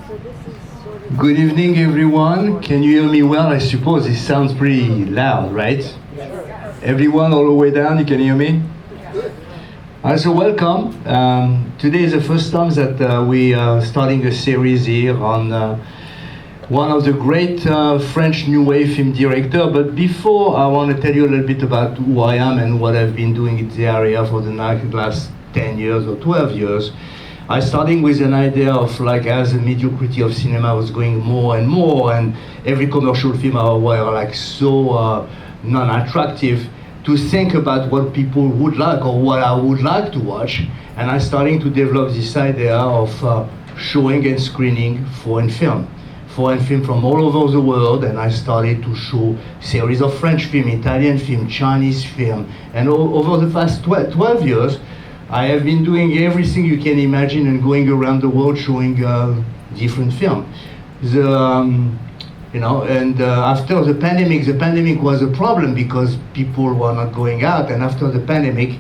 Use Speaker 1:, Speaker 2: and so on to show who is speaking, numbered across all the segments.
Speaker 1: Good evening, everyone. Can you hear me well? I suppose it sounds pretty loud, right? Everyone all the way down, you can hear me? So welcome. Today is the first time that we are starting a series here on one of the great French New Wave film director. But before, I want to tell you a little bit about who I am and what I've been doing in the area for the last 10 years or 12 years. I starting with an idea of like as the mediocrity of cinema was going more and more, and every commercial film were like so non-attractive, to think about what people would like or what I would like to watch. And I starting to develop this idea of showing and screening foreign film from all over the world. And I started to show series of French film, Italian film, Chinese film, and over the past 12 years, I have been doing everything you can imagine and going around the world showing different film. After the pandemic was a problem because people were not going out. And after the pandemic,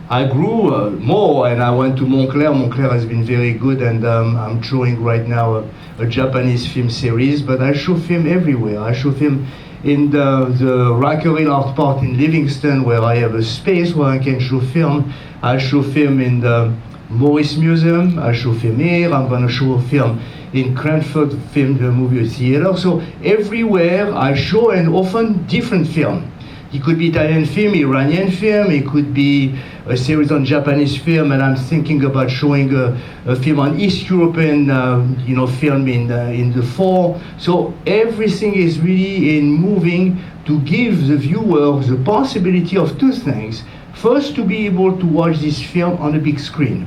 Speaker 1: I grew more and I went to Montclair. Montclair has been very good, and I'm showing right now a Japanese film series, but I show film everywhere. I show film in the Racqueril Art Park in Livingston, where I have a space where I can show film. I show film in the Maurier Museum. I show film here. I'm going to show a film in Cranford Film Movie Theater. So everywhere I show, and often different film. It could be Italian film, Iranian film, it could be a series on Japanese film, and I'm thinking about showing a film on East European film in the fall. So everything is really in moving to give the viewer the possibility of two things. First, to be able to watch this film on the big screen.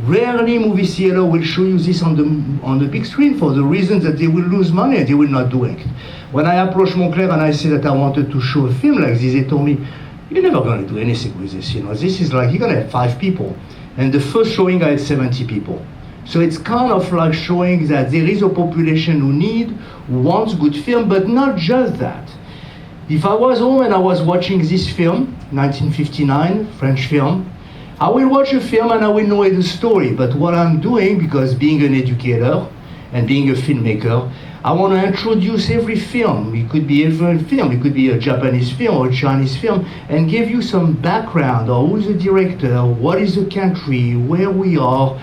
Speaker 1: Rarely movie theater will show you this on the big screen for the reason that they will lose money and they will not do it. When I approached Montclair and I said that I wanted to show a film like this, they told me, you're never going to do anything with this. This is like, you're going to have 5 people. And the first showing I had 70 people. So it's kind of like showing that there is a population who wants good film, but not just that. If I was home and I was watching this film, 1959, French film, I will watch a film and I will know the story. But what I'm doing, because being an educator and being a filmmaker, I want to introduce every film. It could be every film. It could be a Japanese film or a Chinese film, and give you some background, or who's the director, what is the country, where we are,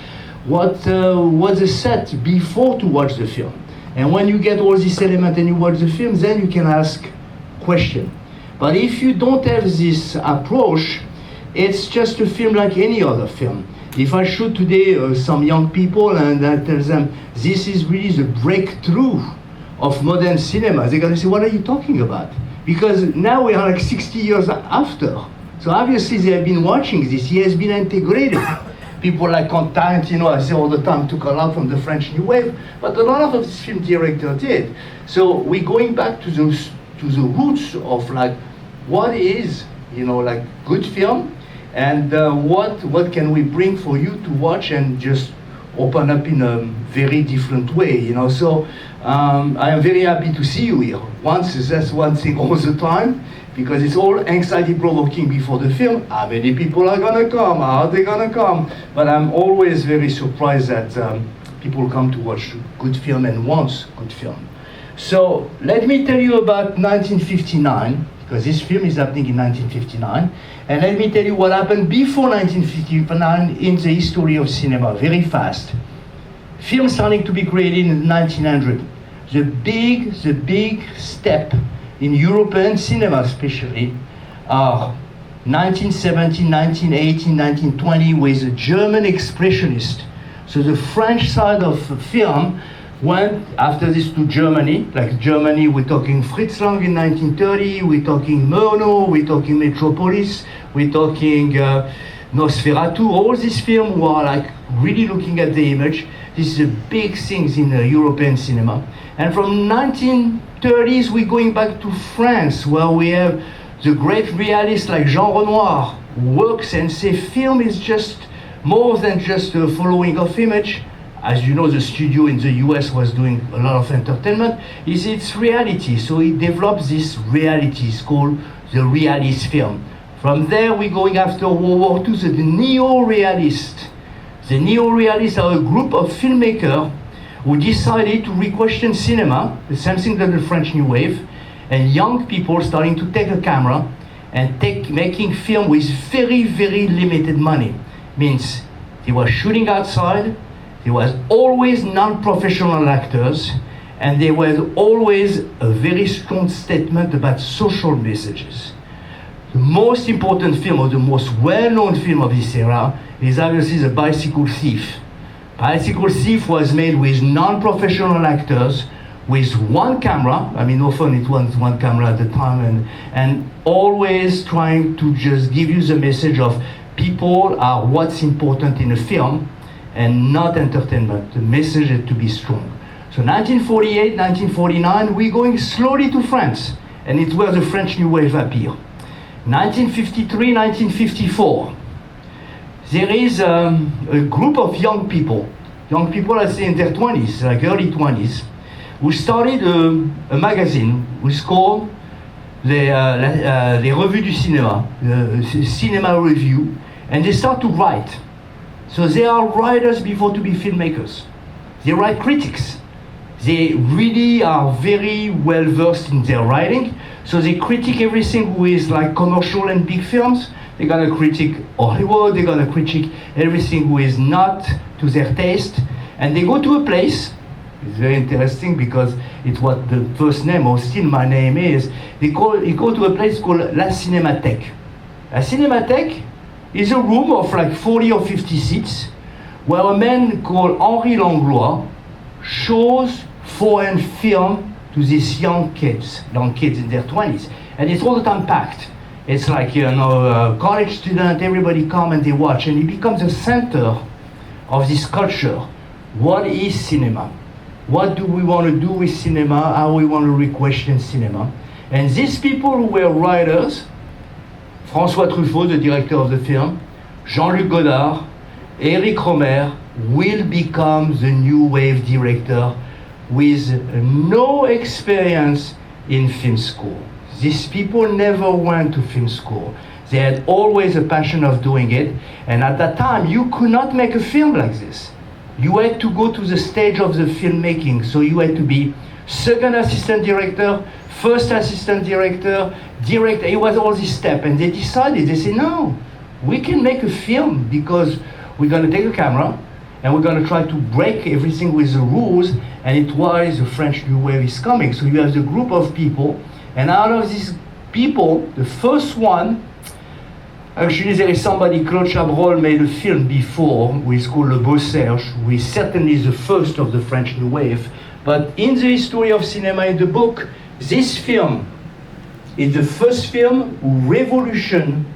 Speaker 1: what's the set before to watch the film. And when you get all these elements and you watch the film, then you can ask questions. But if you don't have this approach, it's just a film like any other film. If I show today some young people and I tell them, this is really the breakthrough of modern cinema, they're gonna say, what are you talking about? Because now we are like 60 years after. So obviously they have been watching this, he has been integrated. People like Contextualizing, I say all the time, took a lot from the French New Wave, but a lot of this film director did. So we're going back to the roots of like, what is, like good film, and what can we bring for you to watch and just open up in a very different way, So I am very happy to see you here. That's one thing all the time, because it's all anxiety-provoking before the film. How many people are gonna come? How are they gonna come? But I'm always very surprised that people come to watch good film and want good film. So let me tell you about 1959. Because this film is happening in 1959. And let me tell you what happened before 1959 in the history of cinema, very fast. Film starting to be created in 1900. The big step in European cinema especially are 1917, 1918, 1920 with a German expressionist. So the French side of film went after this to Germany. Like Germany, we're talking Fritz Lang in 1930, we're talking Murnau, we're talking Metropolis, we're talking Nosferatu. All these films were like really looking at the image. This is a big things in European cinema. And from 1930s, we're going back to France, where we have the great realists like Jean Renoir, who works and say film is just more than just a following of image. As you know, the studio in the US was doing a lot of entertainment. It's reality. So he develops this reality. It's called the realist film. From there, we're going after World War II, the neo-realists. The neo-realists are a group of filmmakers who decided to re-question cinema, the same thing that the French New Wave, and young people starting to take a camera and making film with very, very limited money. Means they were shooting outside, there was always non-professional actors, and there was always a very strong statement about social messages. The most important film, or the most well-known film of this era, is obviously The Bicycle Thief. Bicycle Thief was made with non-professional actors, with one camera. I mean, often it was one camera at the time, and always trying to just give you the message of people are what's important in a film, and not entertainment. The message had to be strong. So 1948, 1949, we're going slowly to France, and it's where the French New Wave appear. 1953, 1954, there is a group of young people, I'd say in their 20s, like early 20s, who started a magazine which is called les Revues du Cinéma, the Cinema Review, and they start to write. So they are writers before to be filmmakers. They write critics. They really are very well versed in their writing, so they critique everything who is like commercial and big films. They're gonna critique Hollywood, they're gonna critique everything who is not to their taste, and they go to a place. It's very interesting because it's what the first name, or still my name is. They go to a place called La Cinémathèque. La Cinémathèque is a room of like 40 or 50 seats where a man called Henri Langlois shows foreign film to these young kids in their 20s. And it's all the time packed. It's like, college student, everybody come and they watch, and it becomes a center of this culture. What is cinema? What do we want to do with cinema? How we want to re-question cinema? And these people who were writers, François Truffaut, the director of the film, Jean-Luc Godard, Éric Rohmer, will become the new wave director with no experience in film school. These people never went to film school. They had always a passion of doing it, and at that time you could not make a film like this. You had to go to the stage of the filmmaking, so you had to be second assistant director, first assistant director, director. It was all this step, and they decided, they said, no, we can make a film because we're gonna take a camera and we're gonna try to break everything with the rules, and it was the French New Wave is coming. So you have the group of people, and out of these people, the first one, actually there is somebody, Claude Chabrol made a film before, which is called Le Beau Serge, who is certainly the first of the French New Wave. But in the history of cinema in the book, this film is the first film who revolutionized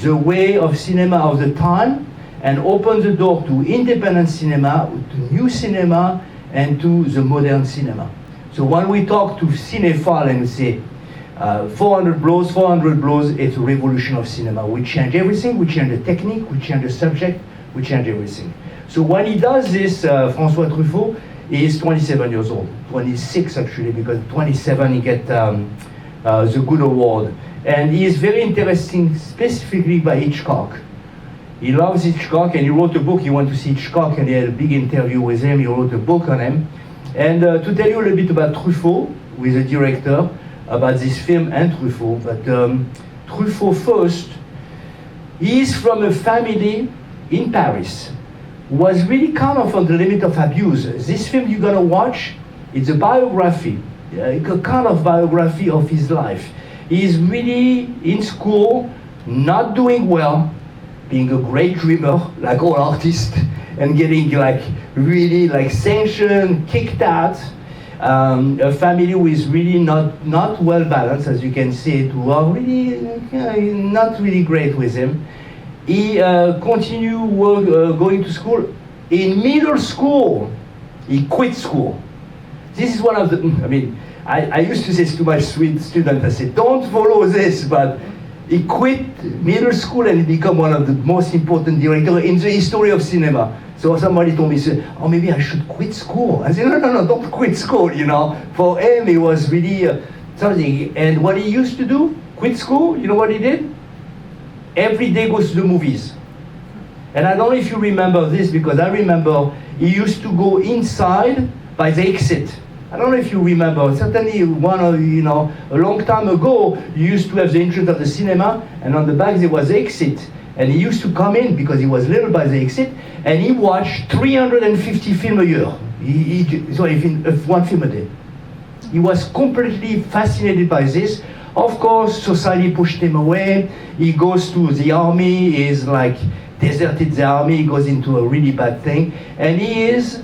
Speaker 1: the way of cinema of the time and opened the door to independent cinema, to new cinema, and to the modern cinema. So when we talk to cinephile and we say, 400 blows, it's a revolution of cinema. We change everything, we change the technique, we change the subject, we change everything. So when he does this, François Truffaut, he is 27 years old, 26 actually, because 27 he get the Good Award. And he is very interesting specifically by Hitchcock. He loves Hitchcock, and he wrote a book. He went to see Hitchcock, and he had a big interview with him. He wrote a book on him. And to tell you a little bit about Truffaut, who is a director, about this film and Truffaut, but Truffaut first, he is from a family in Paris who was really kind of on the limit of abuse. This film you're gonna watch, it's a biography, a kind of biography of his life. He's really in school, not doing well, being a great dreamer, like all artists, and getting like really like sanctioned, kicked out. A family who is really not well balanced, as you can see, who are really not really great with him. He continued going to school. In middle school, he quit school. This is one of the, I used to say to my students, I said, don't follow this, but he quit middle school and he became one of the most important directors in the history of cinema. So somebody told me, oh, maybe I should quit school. I said, no, don't quit school, For him, it was really something. And what he used to do, quit school, you know what he did? Every day goes to the movies. And I don't know if you remember this, because I remember he used to go inside by the exit. I don't know if you remember, certainly a long time ago, you used to have the entrance of the cinema, and on the back there was the exit. And he used to come in because he was little by the exit, and he watched 350 films a year. One film a day. He was completely fascinated by this. Of course, society pushed him away. He goes to the army, he's like deserted the army, he goes into a really bad thing, and he is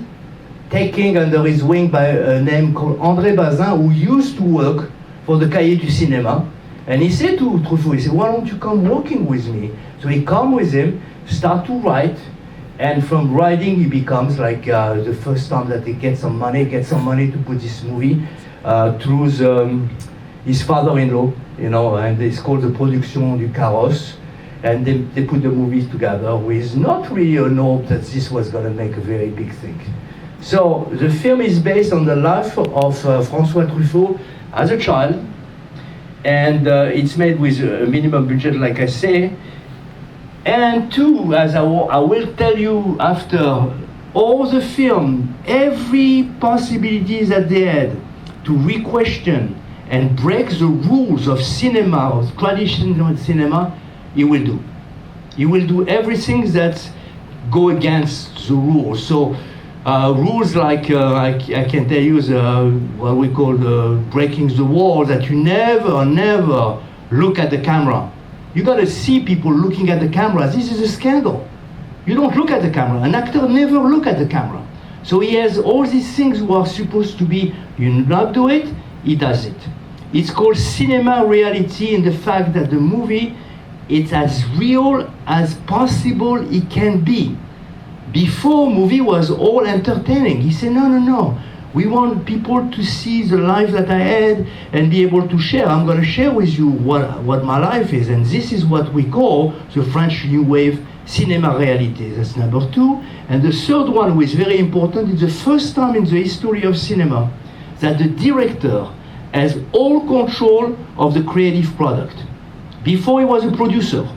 Speaker 1: taken under his wing by a name called André Bazin, who used to work for the Cahiers du Cinéma. And he said to Truffaut, he said, why don't you come working with me? So he come with him, start to write, and from writing he becomes like the first time that he gets some money to put this movie through his father-in-law, and it's called the Production du Carrosse. And they put the movie together with not really an hope that this was going to make a very big thing. So the film is based on the life of François Truffaut as a child, and it's made with a minimum budget, like I say. And two, as I will tell you after, all the film, every possibility that they had to re-question and break the rules of cinema, of traditional cinema, he will do. He will do everything that go against the rules. So rules like I can tell you what we call breaking the wall, that you never look at the camera. You gotta see people looking at the camera. This is a scandal. You don't look at the camera. An actor never look at the camera. So he has all these things who are supposed to be, you not do it, he does it. It's called cinema reality in the fact that the movie, it's as real as possible it can be. Before, movie was all entertaining. He said, no. We want people to see the life that I had and be able to share. I'm going to share with you what my life is. And this is what we call the French New Wave cinema reality. That's number two. And the third one, which is very important, is the first time in the history of cinema that the director has all control of the creative product. Before he was a producer.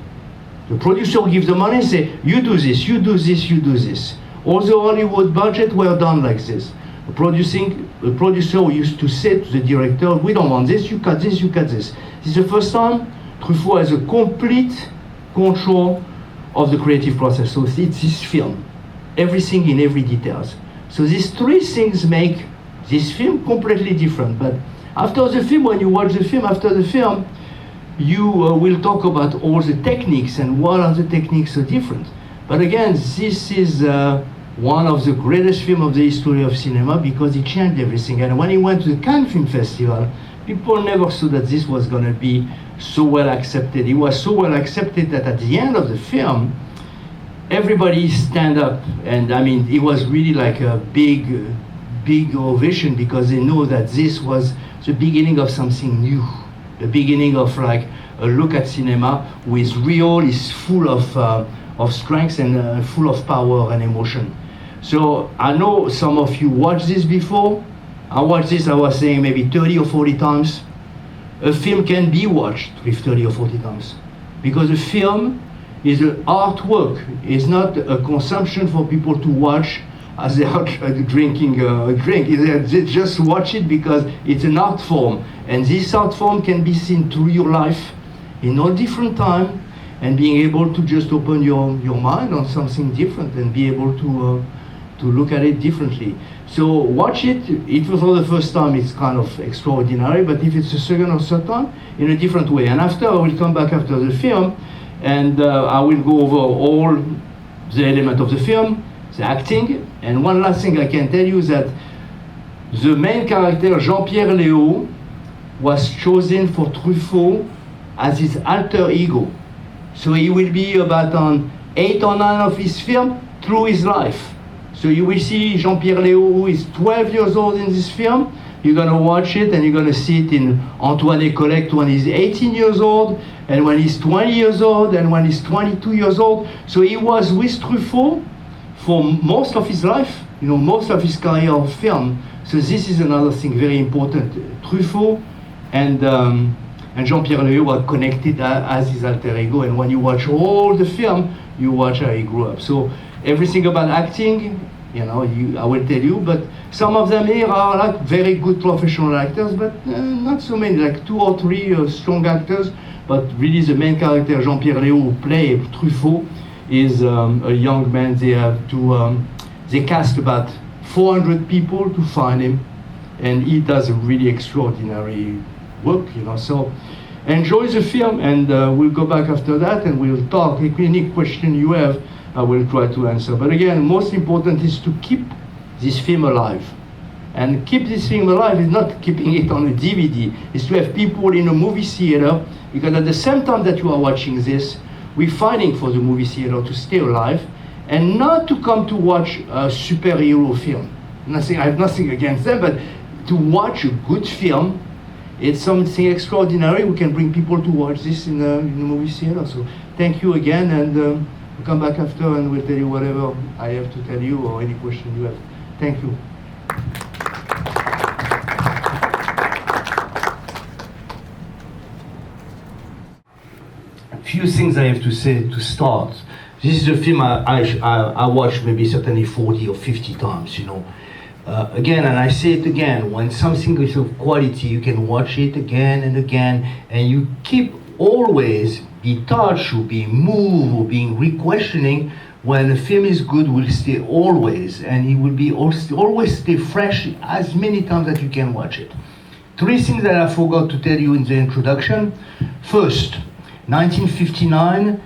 Speaker 1: The producer gives the money and say, you do this, you do this, you do this. All the Hollywood budget were done like this. The producer used to say to the director, we don't want this, you cut this, you cut this. This is the first time Truffaut has a complete control of the creative process. So it's his film, everything in every details. So these three things make this film completely different. But after the film, when you watch the film, after the film, you will talk about all the techniques and what are the techniques so different. But again, this is one of the greatest films of the history of cinema because it changed everything. And when he went to the Cannes Film Festival, people never thought that this was going to be so well accepted. It was so well accepted that at the end of the film, everybody stand up. And I mean, it was really like a big ovation because they know that this was the beginning of something new. The beginning of like a look at cinema with real, is full of strength and full of power and emotion. So I know some of you watched this before. I watched this, I was saying maybe 30 or 40 times. A film can be watched with 30 or 40 times because a film is an artwork. It's not a consumption for people to watch as they are drinking a drink. They just watch it because it's an art form. And this art form can be seen through your life in all different time and being able to just open your mind on something different and be able to look at it differently. So watch it. If for the first time it's kind of extraordinary, but if it's a second or third time, in a different way. And after, I will come back after the film and I will go over all the elements of the film, the acting. And one last thing I can tell you is that the main character, Jean-Pierre Léaud, was chosen for Truffaut as his alter ego. So he will be about on 8 or 9 of his film through his life. So you will see Jean-Pierre Léaud, who is 12 years old in this film. You're gonna watch it and you're gonna see it in Antoine Doinel when he's 18 years old, and when he's 20 years old, and when he's 22 years old. So he was with Truffaut for most of his life, most of his career of film. So this is another thing very important. Truffaut and Jean-Pierre Léaud were connected as his alter ego, and when you watch all the film, you watch how he grew up. So everything about acting, You know, I will tell you, but some of them here are like very good professional actors, but not so many, like 2 or 3 strong actors. But really, the main character, Jean-Pierre Léaud, who play Truffaut, is a young man. They have to, they cast about 400 people to find him, and he does a really extraordinary work, you know. So enjoy the film, and we'll go back after that, and we'll talk. If any question you have, I will try to answer. But again, most important is to keep this film alive. And keep this film alive is not keeping it on a DVD, it's to have people in a movie theater, because at the same time that you are watching this, we're fighting for the movie theater to stay alive, and not to come to watch a superhero film. I have nothing against them, but to watch a good film, it's something extraordinary. We can bring people to watch this in the movie theater. So thank you again, and we'll come back after and we'll tell you whatever I have to tell you or any question you have. Thank you. A few things I have to say to start. This is a film I watched maybe certainly 40 or 50 times, you know. Again, and I say it again, when something is of quality, you can watch it again and again, and you keep always be touched or being moved or being re-questioning. When a film is good, will stay always, and it will be always stay fresh as many times that you can watch it. 3 things that I forgot to tell you in the introduction. First, 1959,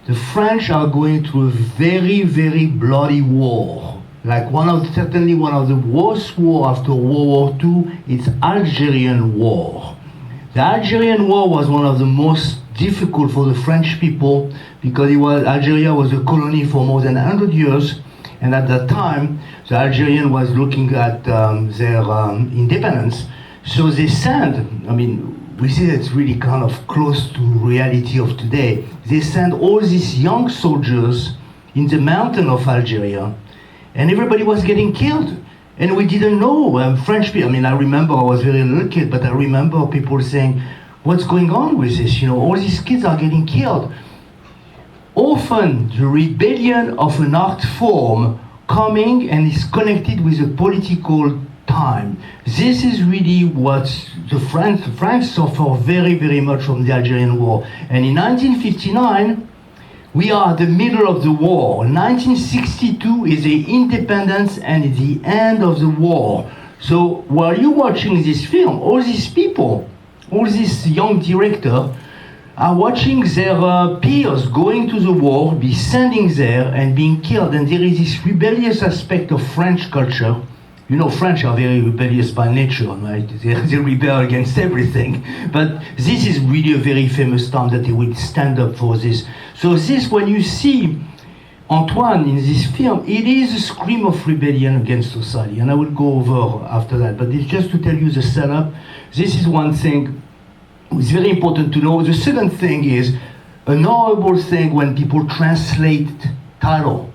Speaker 1: the French are going through a very, very bloody war. Like certainly one of the worst war after World War II, it's Algerian War. The Algerian War was one of the most difficult for the French people, because Algeria was a colony for more than 100 years, and at that time, the Algerian was looking at their independence. So they sent, I mean, we see that's really kind of close to reality of today. They sent all these young soldiers in the mountain of Algeria, and everybody was getting killed. And we didn't know, French people, I mean, I remember I was a very little kid, but I remember people saying, what's going on with this? You know, all these kids are getting killed. Often the rebellion of an art form coming and is connected with a political time. This is really what the France suffered very, very much from the Algerian War. And in 1959, we are at the middle of the war. 1962 is the independence and the end of the war. So while you're watching this film, all these people, all these young directors are watching their peers going to the war, be standing there and being killed. And there is this rebellious aspect of French culture. You know, French are very rebellious by nature, right? They rebel against everything. But this is really a very famous time that they will stand up for this. So this, when you see Antoine in this film, it is a scream of rebellion against society. And I will go over after that. But it's just to tell you the setup. This is one thing. It's very important to know. The second thing is an horrible thing when people translate title.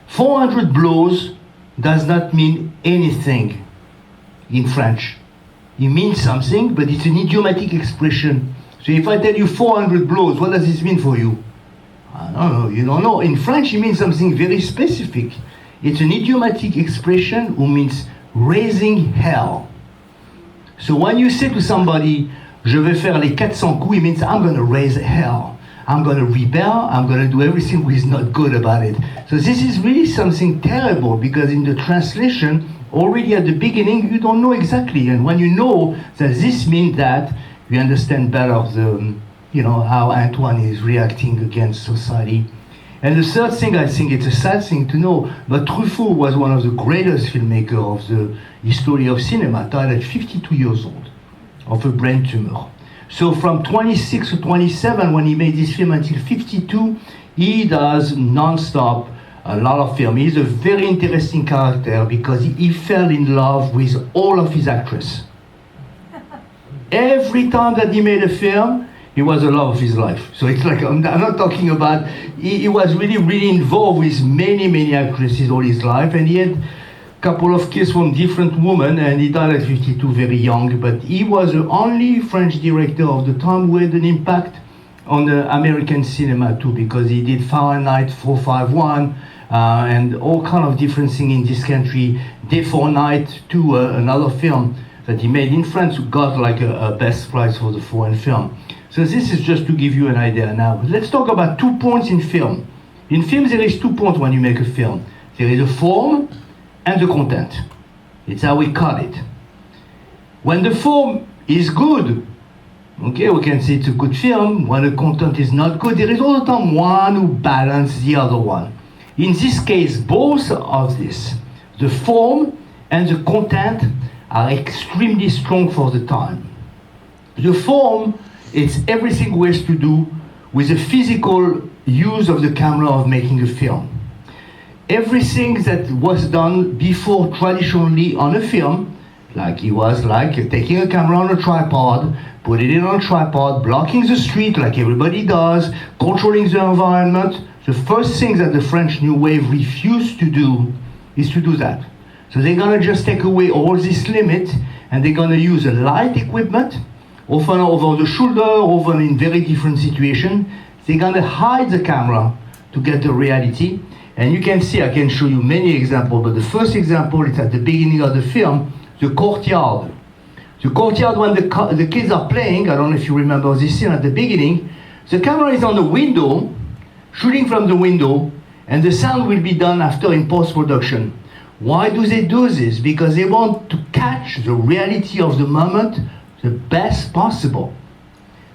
Speaker 1: 400 blows does not mean anything in French. It means something, but it's an idiomatic expression. So if I tell you 400 blows, what does this mean for you? I don't know, you don't know. In French, it means something very specific. It's an idiomatic expression who means raising hell. So when you say to somebody, je vais faire les 400 coups, it means I'm going to raise hell. I'm going to rebel, I'm going to do everything which is not good about it. So this is really something terrible, because in the translation, already at the beginning, you don't know exactly. And when you know that this means that, you understand better how Antoine is reacting against society. And the third thing, I think it's a sad thing to know, but Truffaut was one of the greatest filmmakers of the history of cinema, died at 52 years old of a brain tumor. So from 26 to 27, when he made this film, until 52, he does non-stop a lot of film. He's a very interesting character because he fell in love with all of his actresses. Every time that he made a film, he was the love of his life. So it's like, I'm not talking about, he was really, really involved with many, many actresses all his life, and he had couple of kids from different women, and he died at 52, very young. But he was the only French director of the time who had an impact on the American cinema too, because he did Fahrenheit 451, and all kind of different things in this country. Day for Night, too, another film that he made in France, who got like a best prize for the foreign film. So this is just to give you an idea now. Let's talk about 2 points in film. In film, there is 2 points when you make a film. There is the form and the content. It's how we cut it. When the form is good, okay, we can say it's a good film. When the content is not good, there is all the time one who balances the other one. In this case, both of this, the form and the content, are extremely strong for the time. The form, it's everything we have to do with the physical use of the camera of making a film. Everything that was done before traditionally on a film, like it was like taking a camera on a tripod, put it in on a tripod, blocking the street like everybody does, controlling the environment. The first thing that the French New Wave refused to do is to do that. So they're gonna just take away all this limit, and they're gonna use a light equipment, often over the shoulder, often in very different situations. They're gonna hide the camera to get the reality. And you can see, I can show you many examples, but the first example is at the beginning of the film, the courtyard. The courtyard, when the kids are playing, I don't know if you remember this scene at the beginning, the camera is on the window, shooting from the window, and the sound will be done after in post-production. Why do they do this? Because they want to catch the reality of the moment the best possible.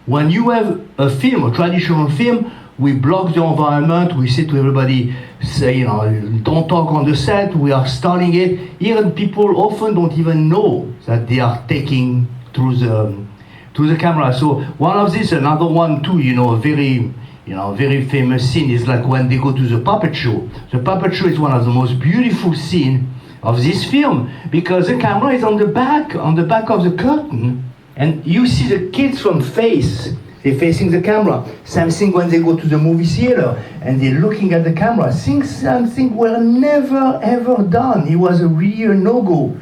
Speaker 1: When you have a film, a traditional film, we block the environment, we say to everybody, say, don't talk on the set, we are starting it. Here people often don't even know that they are taking through the camera. So one of these, another one too, a very famous scene is like when they go to the puppet show. The puppet show is one of the most beautiful scenes of this film, because the camera is on the back of the curtain, and you see the kids from they're facing the camera. Same thing when they go to the movie theater and they're looking at the camera. Something were never ever done. It was a real no-go.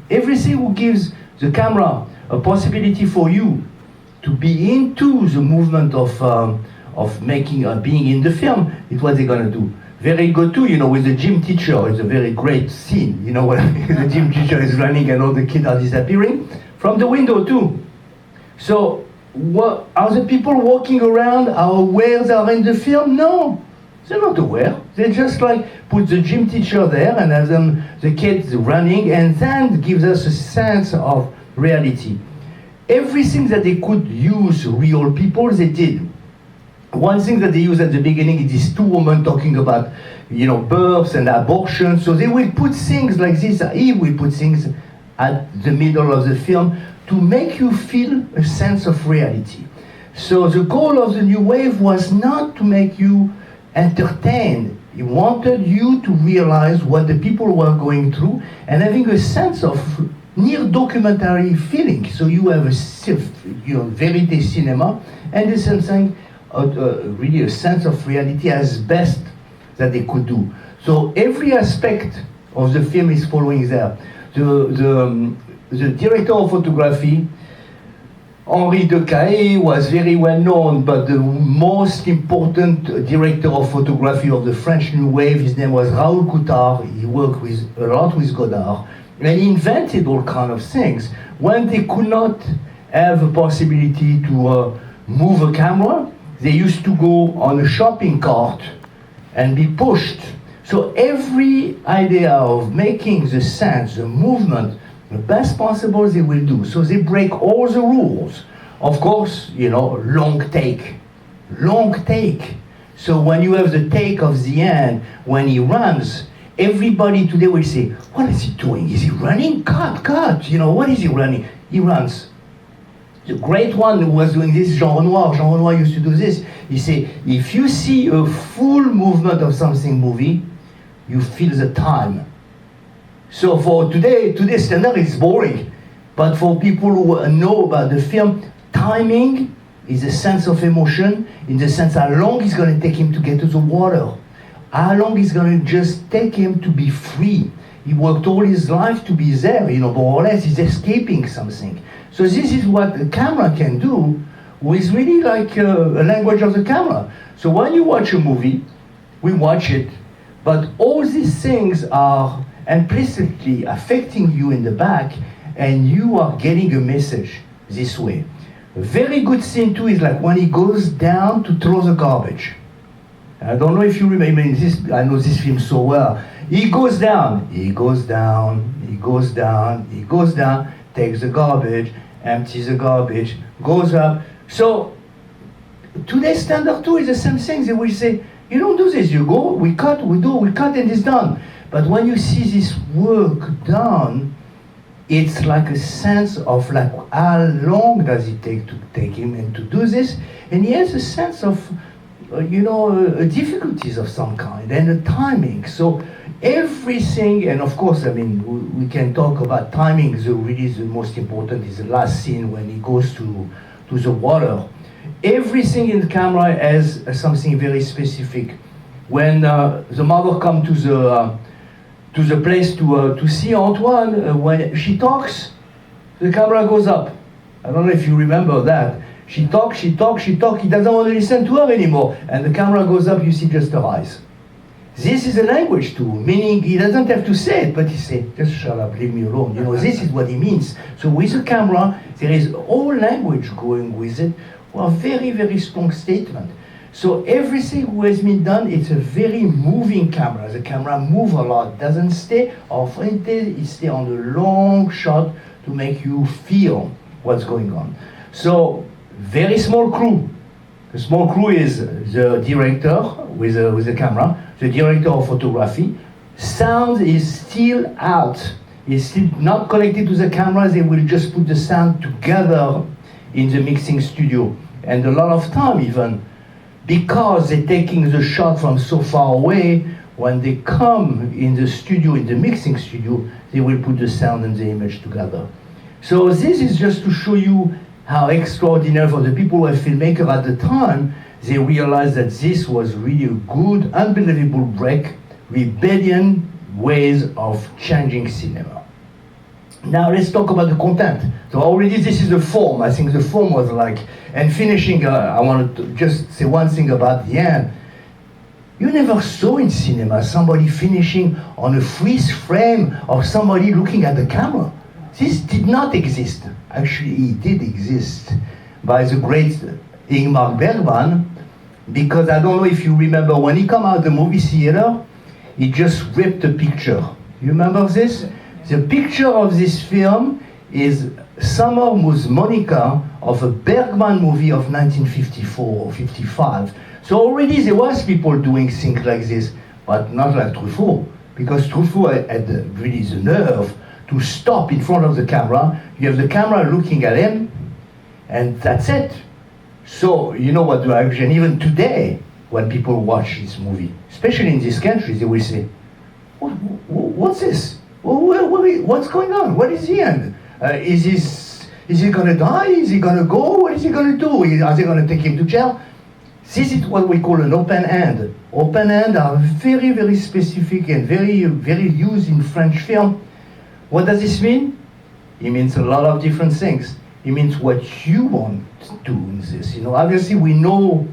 Speaker 1: Everything who gives the camera a possibility for you to be into the movement of making being in the film, is what they're gonna do. Very good too, with the gym teacher. It's a very great scene, when the gym teacher is running and all the kids are disappearing from the window too. So, what are the people walking around are aware they are in the film? No, they're not aware. They just put the gym teacher there and have the kids running, and then gives us a sense of reality. Everything that they could use real people, they did. One thing that they use at the beginning is these 2 women talking about, births and abortion. So they will put things like this. He will put things at the middle of the film to make you feel a sense of reality. So the goal of the New Wave was not to make you entertained. He wanted you to realize what the people were going through and having a sense of near documentary feeling. So you have a verite cinema, and the same thing, really a sense of reality as best that they could do. So every aspect of the film is following there. The director of photography, Henri de Caé, was very well known, but the most important director of photography of the French New Wave, his name was Raoul Coutard. He worked a lot with Godard, and he invented all kinds of things. When they could not have a possibility to move a camera, they used to go on a shopping cart and be pushed. So every idea of making the sense, the movement, the best possible they will do. So they break all the rules. Of course, long take. So when you have the take of the end, when he runs, everybody today will say, what is he doing? Is he running? Cut. What is he running? He runs. The great one who was doing this, Jean Renoir used to do this. He said, if you see a full movement of something moving, you feel the time. So for today standard is boring. But for people who know about the film, timing is a sense of emotion, in the sense how long it's going to take him to get to the water. How long it's going to just take him to be free. He worked all his life to be there, more or less he's escaping something. So this is what the camera can do, with really a language of the camera. So when you watch a movie, we watch it But all these things are implicitly affecting you in the back, and you are getting a message this way. A very good scene too is like when he goes down to throw the garbage. I don't know if you remember, I know this film so well. He goes down, he goes down, he goes down, he goes down, takes the garbage, empties the garbage, goes up. So today's standard too is the same thing. They will say, you don't do this, you go, we cut, we do, we cut, and it's done. But when you see this work done, it's like a sense of like how long does it take to take him and to do this, and he has a sense of difficulties of some kind and the timing. So everything, and of course, I mean, we can talk about timing. Really, the most important is the last scene when he goes to the water. Everything in the camera has something very specific. When the mother comes to the place to see Antoine, when she talks, the camera goes up. I don't know if you remember that. She talks, he doesn't want to listen to her anymore, and the camera goes up, you see just her eyes. This is a language too, meaning he doesn't have to say it, but he says, just shut up, leave me alone. This is what he means. So with the camera, there is all language going with it, a very, very strong statement. So everything who has been done, it's a very moving camera. The camera moves a lot, doesn't stay off frente, it stays on the long shot to make you feel what's going on. So very small crew. The small crew is the director with the camera, the director of photography. Sound is still out. It's still not connected to the camera. They will just put the sound together in the mixing studio. And a lot of time even, because they're taking the shot from so far away, when they come in the studio, in the mixing studio, they will put the sound and the image together. So this is just to show you how extraordinary for the people who were filmmakers at the time. They realized that this was really a good, unbelievable break, rebellion ways of changing cinema. Now let's talk about the content. So already this is the form. I think the form was like, and finishing, I want to just say one thing about the end. You never saw in cinema somebody finishing on a freeze frame of somebody looking at the camera. This did not exist. Actually, it did exist by the great Ingmar Bergman, because I don't know if you remember, when he came out of the movie theater, he just ripped a picture. You remember this? The picture of this film is Summer with Monica of a Bergman movie of 1954 or 55. So already there was people doing things like this, but not like Truffaut, because Truffaut had really the nerve to stop in front of the camera. You have the camera looking at him, and that's it. So you know what the action, even today, when people watch this movie, especially in this country, they will say, what's this? What's going on? What is the end? Is he going to die? Is he going to go? What is he going to do? Are they going to take him to jail? This is what we call an open end. Open end are very, very specific and very, very used in French film. What does this mean? It means a lot of different things. It means what you want to do in this. Obviously we know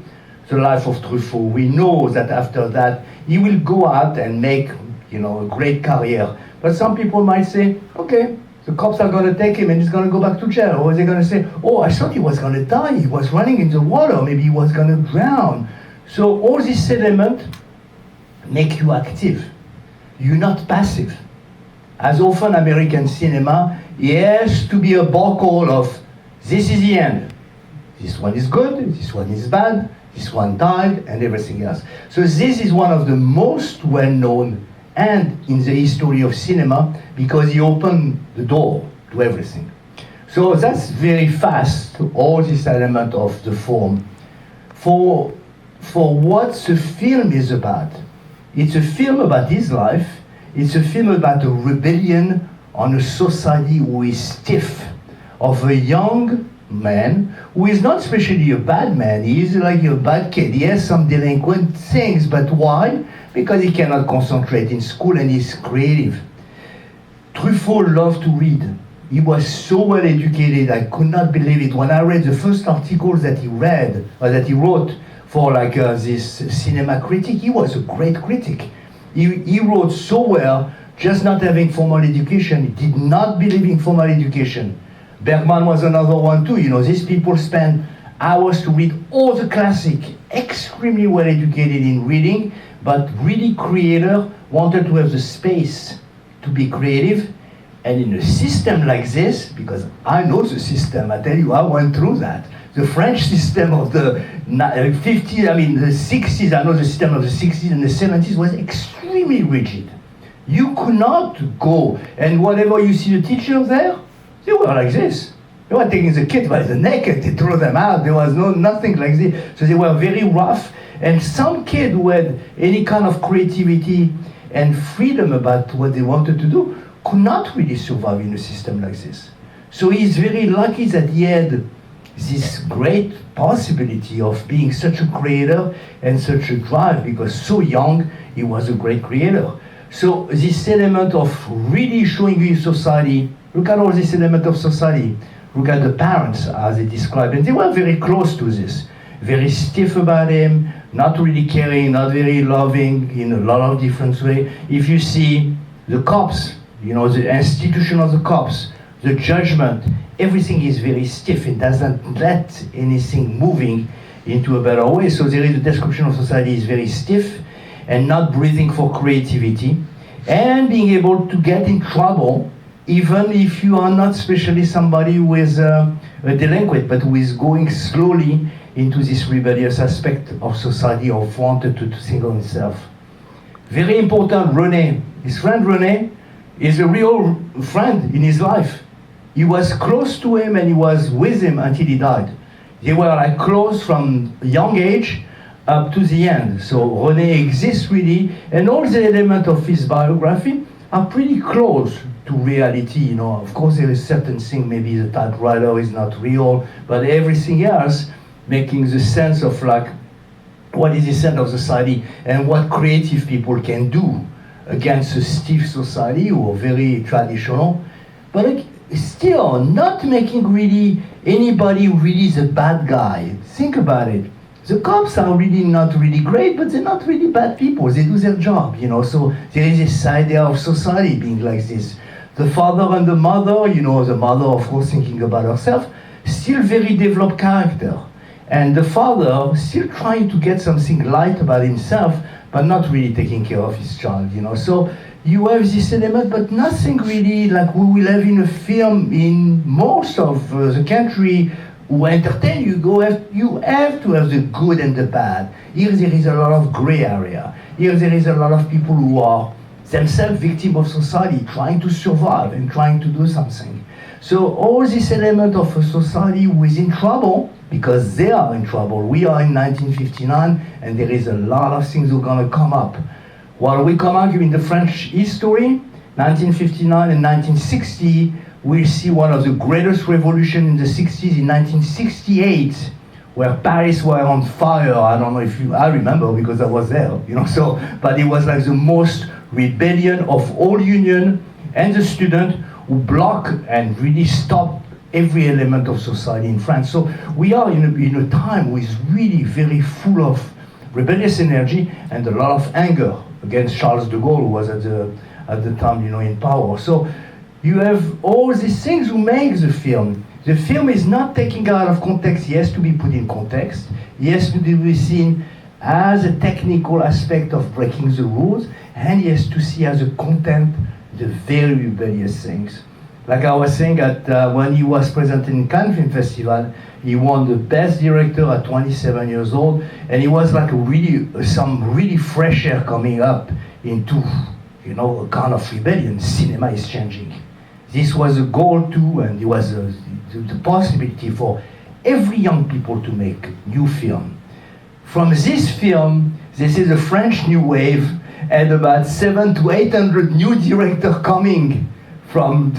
Speaker 1: the life of Truffaut. We know that after that he will go out and make, a great career. But some people might say, okay, the cops are going to take him and he's going to go back to jail. Or they're going to say, oh, I thought he was going to die. He was running in the water. Maybe he was going to drown. So all these elements make you active. You're not passive. As often American cinema, it has to be a buckle of, this is the end. This one is good, this one is bad, this one died, and everything else. So this is one of the most well-known and in the history of cinema, because he opened the door to everything. So that's very fast, all this element of the form. For what the film is about, it's a film about his life, it's a film about a rebellion on a society who is stiff, of a young man who is not especially a bad man. He is like a bad kid. He has some delinquent things, but why? Because he cannot concentrate in school and he's creative. Truffaut loved to read. He was so well educated, I could not believe it. When I read the first articles that he read, or that he wrote for this cinema critic, he was a great critic. He wrote so well, just not having formal education. He did not believe in formal education. Bergman was another one too. These people spend hours to read all the classic, extremely well educated in reading, but really creator, wanted to have the space to be creative. And in a system like this, because I know the system, I tell you, I went through that. The French system of the 50s, the 60s, I know the system of the 60s and the 70s was extremely rigid. You could not go, and whatever you see the teachers there, they were like this. They were taking the kids by the neck and they threw them out. There was nothing like this. So they were very rough. And some kid who had any kind of creativity and freedom about what they wanted to do could not really survive in a system like this. So he's very lucky that he had this great possibility of being such a creator and such a drive, because so young he was a great creator. So this element of really showing you society, look at all this element of society. Look at the parents as they describe it. They were very close to this. Very stiff about him, not really caring, not very loving in a lot of different ways. If you see the cops, the institution of the cops, the judgment, everything is very stiff. It doesn't let anything moving into a better way. So there is a description of society is very stiff and not breathing for creativity and being able to get in trouble even if you are not especially somebody who is a delinquent, but who is going slowly into this rebellious aspect of society or wanted to single himself. Very important, Rene. His friend Rene is a real friend in his life. He was close to him and he was with him until he died. They were like close from a young age up to the end. So Rene exists really, and all the elements of his biography are pretty close to reality. Of course there is certain thing, maybe the typewriter is not real, but everything else making the sense of like, what is the sense of society and what creative people can do against a stiff society or very traditional, but still not making really anybody really the bad guy. Think about it. The cops are really not really great, but they're not really bad people. They do their job, So there is this idea of society being like this. The father and the mother, the mother, of course, thinking about herself, still very developed character. And the father still trying to get something light about himself, but not really taking care of his child, So you have this element, but nothing really like we will have in a film in most of the country who entertain you. You have to have the good and the bad. Here there is a lot of gray area. Here there is a lot of people who are themselves victims of society, trying to survive and trying to do something. So all this element of a society who is in trouble, because they are in trouble. We are in 1959, and there is a lot of things that are going to come up. While we come out in the French history, 1959 and 1960, we see one of the greatest revolutions in the 60s in 1968, where Paris were on fire. I don't know if I remember because I was there, but it was like the most rebellion of all union and the student who block and really stop every element of society in France. So we are in a time which is really very full of rebellious energy and a lot of anger against Charles de Gaulle, who was at the time, in power. So you have all these things who make the film. The film is not taken out of context. He has to be put in context. He has to be seen as a technical aspect of breaking the rules, and he has to see as a content the very rebellious things. Like I was saying, when he was presented in Cannes Film Festival, he won the best director at 27 years old, and he was like some really fresh air coming up into, a kind of rebellion. Cinema is changing. This was a goal too, and it was the possibility for every young people to make new film. From this film, this is a French new wave, and about 700 to 800 new directors coming from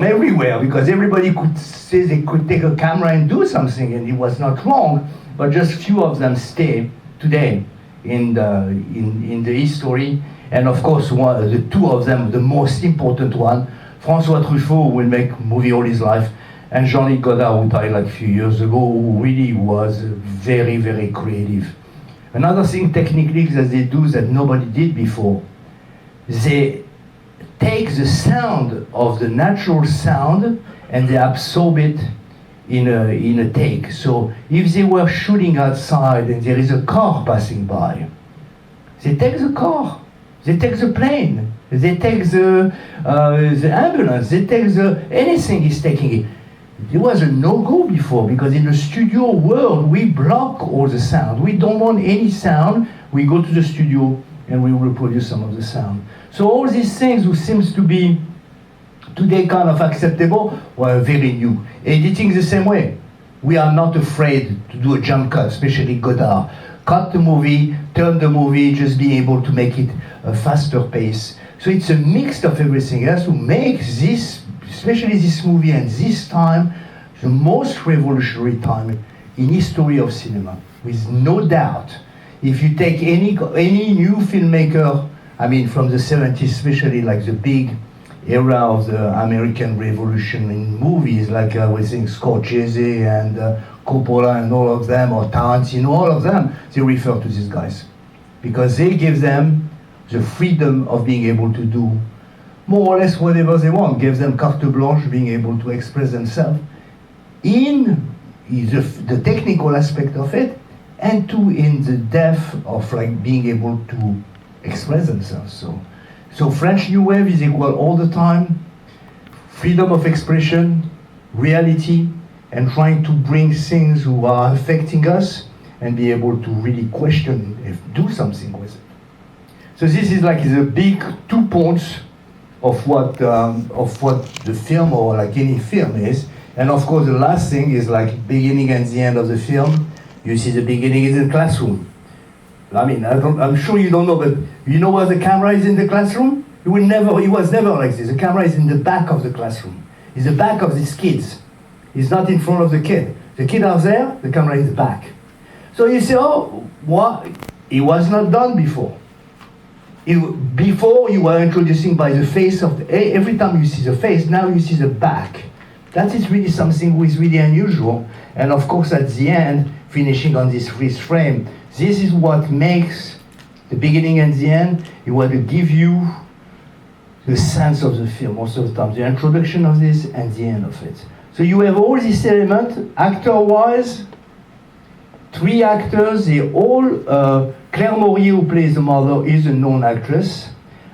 Speaker 1: everywhere, because everybody could say they could take a camera and do something, and it was not wrong, but just few of them stay today in the history. And of course, the two of them, the most important one, François Truffaut, who will make movie all his life, and Jean-Luc Godard, who died like a few years ago, who really was very, very creative. Another thing technically that they do that nobody did before, they take the sound of the natural sound and they absorb it in a take. So if they were shooting outside and there is a car passing by, they take the car, they take the plane, they take the ambulance, they take anything is taking it. It was a no-go before, because in the studio world, we block all the sound. We don't want any sound. We go to the studio and we reproduce some of the sound. So all these things who seems to be today kind of acceptable were very new. Editing the same way. We are not afraid to do a jump cut, especially Godard. Cut the movie, turn the movie, just being able to make it a faster pace. So it's a mix of everything else to make this, especially this movie and this time, the most revolutionary time in history of cinema, with no doubt. If you take any new filmmaker, I mean from the 70s, especially like the big era of the American Revolution in movies, like I was saying Scorsese and Coppola and all of them, or Tarantino, all of them, they refer to these guys. Because they give them the freedom of being able to do more or less whatever they want, gives them carte blanche, being able to express themselves in the technical aspect of it, and too in the depth of like being able to express themselves. So French New Wave is equal all the time, freedom of expression, reality, and trying to bring things who are affecting us and be able to really question if do something with it. So this is like the big 2 points of what the film or like any film is. And of course the last thing is like beginning and the end of the film. You see the beginning is in the classroom. I mean, I'm sure you don't know, but you know where the camera is in the classroom? It was never like this. The camera is in the back of the classroom. It's the back of these kids. It's not in front of the kid. The kids are there, the camera is back. So you say, oh, what? It was not done before. Before you were introducing by the face of every time you see the face, now you see the back. That is really something which is really unusual. And of course at the end, finishing on this freeze frame, this is what makes the beginning and the end. It will give you the sense of the film most of the time, the introduction of this and the end of it. So you have all these elements, actor-wise, 3 actors, they all, Claire Maurier, who plays the mother, is a known actress.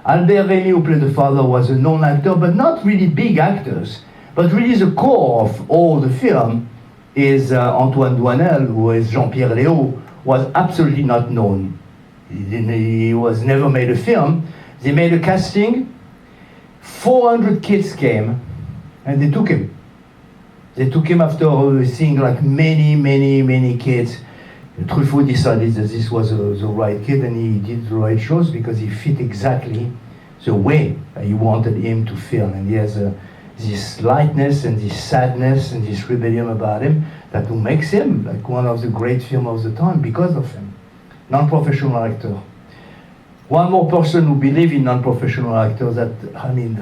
Speaker 1: Albert Remy, who played the father, was a known actor, but not really big actors. But really the core of all the film is Antoine Doinel, who is Jean-Pierre Léaud, was absolutely not known. He was never made a film. They made a casting, 400 kids came, and they took him. They took him after seeing like many kids. Truffaut decided that this was the right kid, and he did the right choice because he fit exactly the way he wanted him to feel. And he has this lightness and this sadness and this rebellion about him that makes him like one of the great films of the time because of him. Non-professional actor. One more person who believes in non-professional actors that, I mean,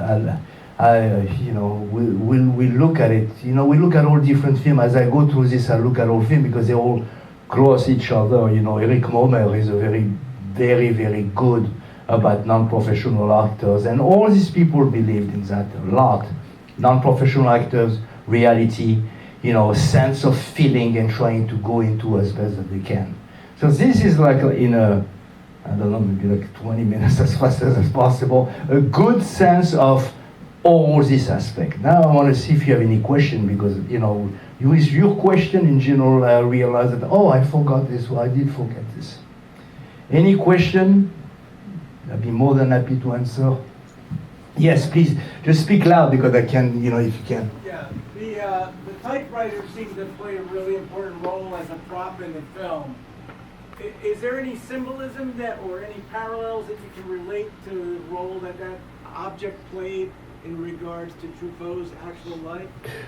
Speaker 1: we look at it. You know, we look at all different films. As I go through this, I look at all films because they all cross each other. You know, Eric Momer is a very good about non-professional actors, and all these people believed in that a lot. Non-professional actors, reality, you know, a sense of feeling and trying to go into as best as they can. So this is like in a, I don't know, maybe like 20 minutes as fast as possible, a good sense of all this aspect. Now I want to see if you have any question, because, you know, with your question in general, I realize that, oh, I forgot this, or I did forget this. Any question? I'd be more than happy to answer. Yes, please, just speak loud because I can, you know, if you can.
Speaker 2: Yeah, the typewriter seemed to play a really important role as a prop in the film. Is there any symbolism that, or any parallels that you can relate to the role that that object played in regards to Truffaut's actual life?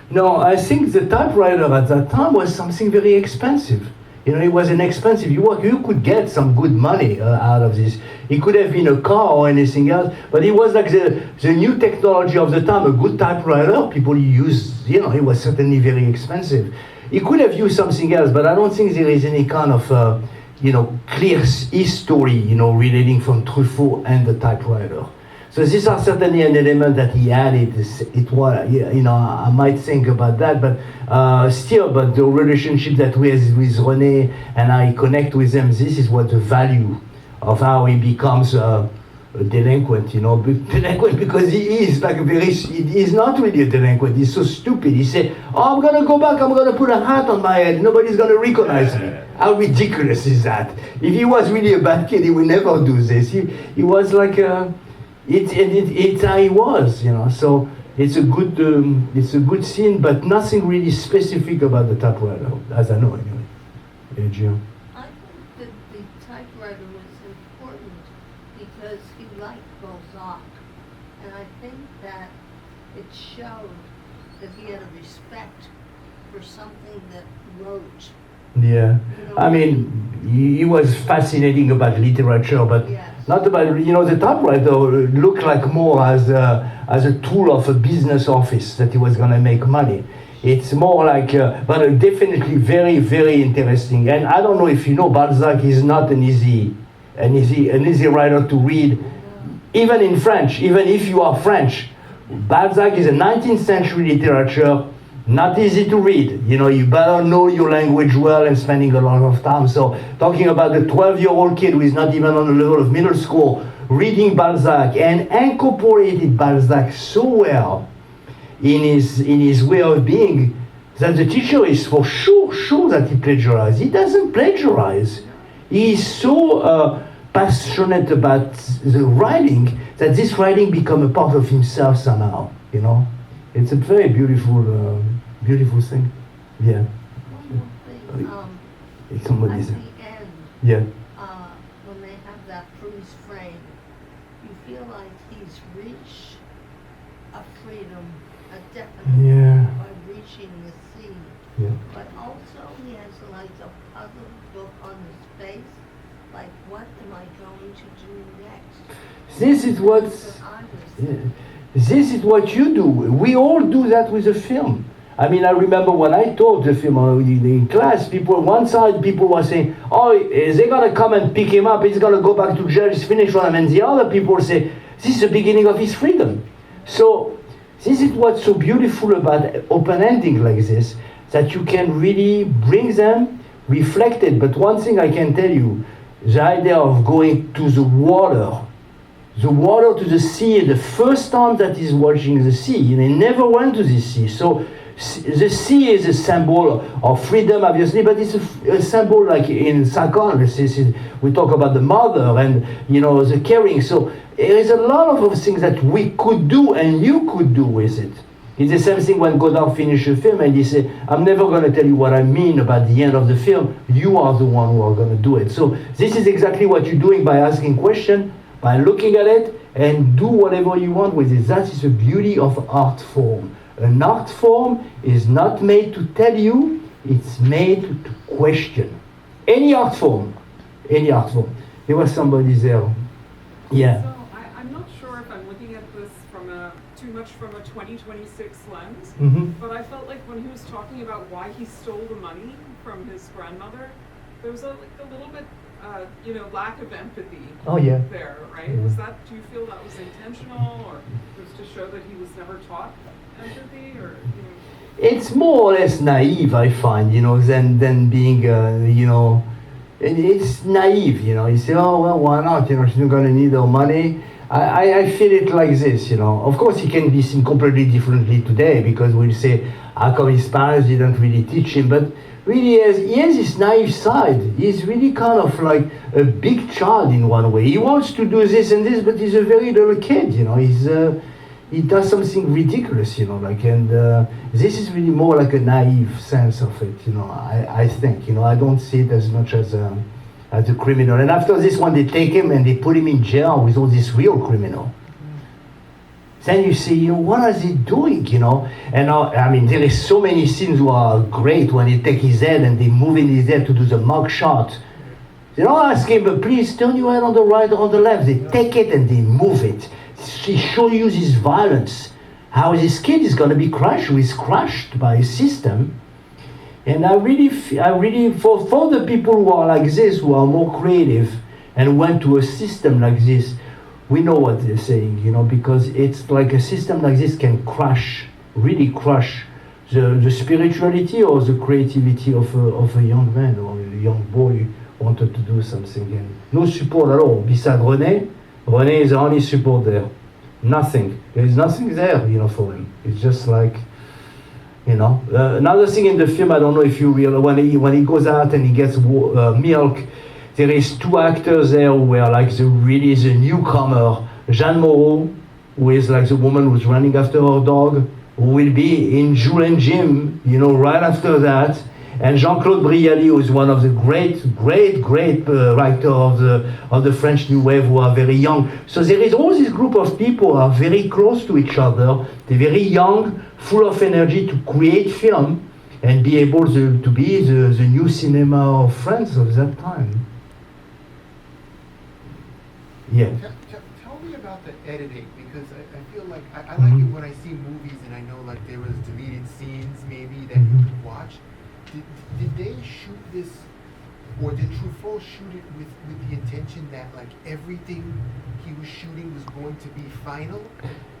Speaker 1: No, I think the typewriter at that time was something very expensive. You know, it was inexpensive. You could get some good money out of this. It could have been a car or anything else, but it was like the new technology of the time. A good typewriter, people use, you know, it was certainly very expensive. It could have used something else, but I don't think there is any kind of, you know, clear history, you know, relating from Truffaut and the typewriter. So these are certainly an element that he added. It was, you know, I might think about that, but still, but the relationship that we have with Rene and I connect with them, this is what the value of how he becomes a delinquent, you know, delinquent because he is like he's not really a delinquent, he's so stupid. He said, oh, I'm gonna go back, I'm gonna put a hat on my head, nobody's gonna recognize me. How ridiculous is that? If he was really a bad kid, he would never do this. He was like it's how he was, you know. So it's a good scene, but nothing really specific about the typewriter, as I know anyway. Adrian.
Speaker 3: I think that the typewriter was important because he liked Balzac, and I think that it showed that he had a respect for something that wrote.
Speaker 1: Yeah, I mean, he was fascinating about literature, but
Speaker 3: Yes.
Speaker 1: not about, you know, the typewriter looked like more as a tool of a business office that he was going to make money. It's more like, but definitely very, very interesting. And I don't know if you know, Balzac is not an easy writer to read, even in French, even if you are French. Balzac is a 19th century literature, not easy to read. You know, you better know your language well and spending a lot of time. So talking about a 12-year-old kid who is not even on the level of middle school, reading Balzac and incorporated Balzac so well in his way of being that the teacher is for sure that he plagiarized. He doesn't plagiarize. He is so passionate about the writing that this writing become a part of himself somehow, you know. It's a very beautiful thing. Yeah.
Speaker 3: One more thing,
Speaker 1: Somebody
Speaker 3: at
Speaker 1: said.
Speaker 3: the end,
Speaker 1: Yeah.
Speaker 3: when they have that freeze frame, you feel like he's reached a freedom, a definite
Speaker 1: Yeah.
Speaker 3: freedom by reaching the sea.
Speaker 1: Yeah.
Speaker 3: But also he has like a puzzle book on his face, like what am I going to do next?
Speaker 1: This is what.
Speaker 3: That's what I was
Speaker 1: Yeah. This is what you do. We all do that with a film. I mean, I remember when I taught the film in class, one side people were saying, oh, they're going to come and pick him up, he's going to go back to jail, he's finished for him. And the other people say, this is the beginning of his freedom. So this is what's so beautiful about open ending like this, that you can really bring them reflected. But one thing I can tell you, the idea of going to the water to the sea, the first time that he's watching the sea, he never went to the sea. So the sea is a symbol of freedom, obviously, but it's a symbol like in psychoanalysis, we talk about the mother and, you know, the caring. So there is a lot of things that we could do and you could do with it. It's the same thing when Godard finished a film and he said, I'm never going to tell you what I mean about the end of the film. You are the one who are going to do it. So this is exactly what you're doing by asking questions, by looking at it, and do whatever you want with it. That is the beauty of art form. An art form is not made to tell you, it's made to question. Any art form. There was somebody there. Yeah.
Speaker 4: So I'm not sure if I'm looking at this too much from a 2026 lens, but I felt like when he was talking about why he stole the money from his grandmother, there was a little bit lack of empathy there, right?
Speaker 1: Yeah.
Speaker 4: Do you feel that was intentional, or was to show that he was never taught empathy, or, you know?
Speaker 1: It's more or less naive, I find, than being, it's naive, You say, oh, well, why not? She's not going to need our money. I feel it like this, Of course, it can be seen completely differently today, because we'll say, how come his parents didn't really teach him? But really, he has this naive side. He's really kind of like a big child in one way. He wants to do this and this, but he's a very little kid, he does something ridiculous, and this is really more like a naive sense of it, I think, I don't see it as much as a criminal. And after this one, they take him and they put him in jail with all this real criminal. Then you see, what is he doing, And there is so many scenes who are great when they take his head and they move in his head to do the mug shot. They don't ask him, but please turn your head on the right or on the left. They take it and they move it. He shows you this violence, how this kid is going to be crushed, who is crushed by a system. And I really, for the people who are like this, who are more creative and went to a system like this, we know what they're saying, you know, because it's like a system like this can crush, really crush the spirituality or the creativity of a young man or a young boy who wanted to do something. And no support at all. Besides Rene is the only support there. Nothing. There is nothing there, you know, for him. It's just like, you know. Another thing in the film, I don't know if you realize, when he goes out and he gets milk, there is two actors there who were like the newcomer. Jeanne Moreau, who is like the woman who's running after her dog, who will be in Jules and Jim, you know, right after that. And Jean-Claude Brialy, who is one of the great writer of the French New Wave, who are very young. So there is all this group of people who are very close to each other. They're very young, full of energy to create film and be able to be the new cinema of France of that time. Yeah.
Speaker 5: Tell me about the editing, because I feel like I like it when I see movies and I know like there was deleted scenes maybe that you could watch. Did they shoot this, or did Truffaut shoot it with the intention that like everything he was shooting was going to be final,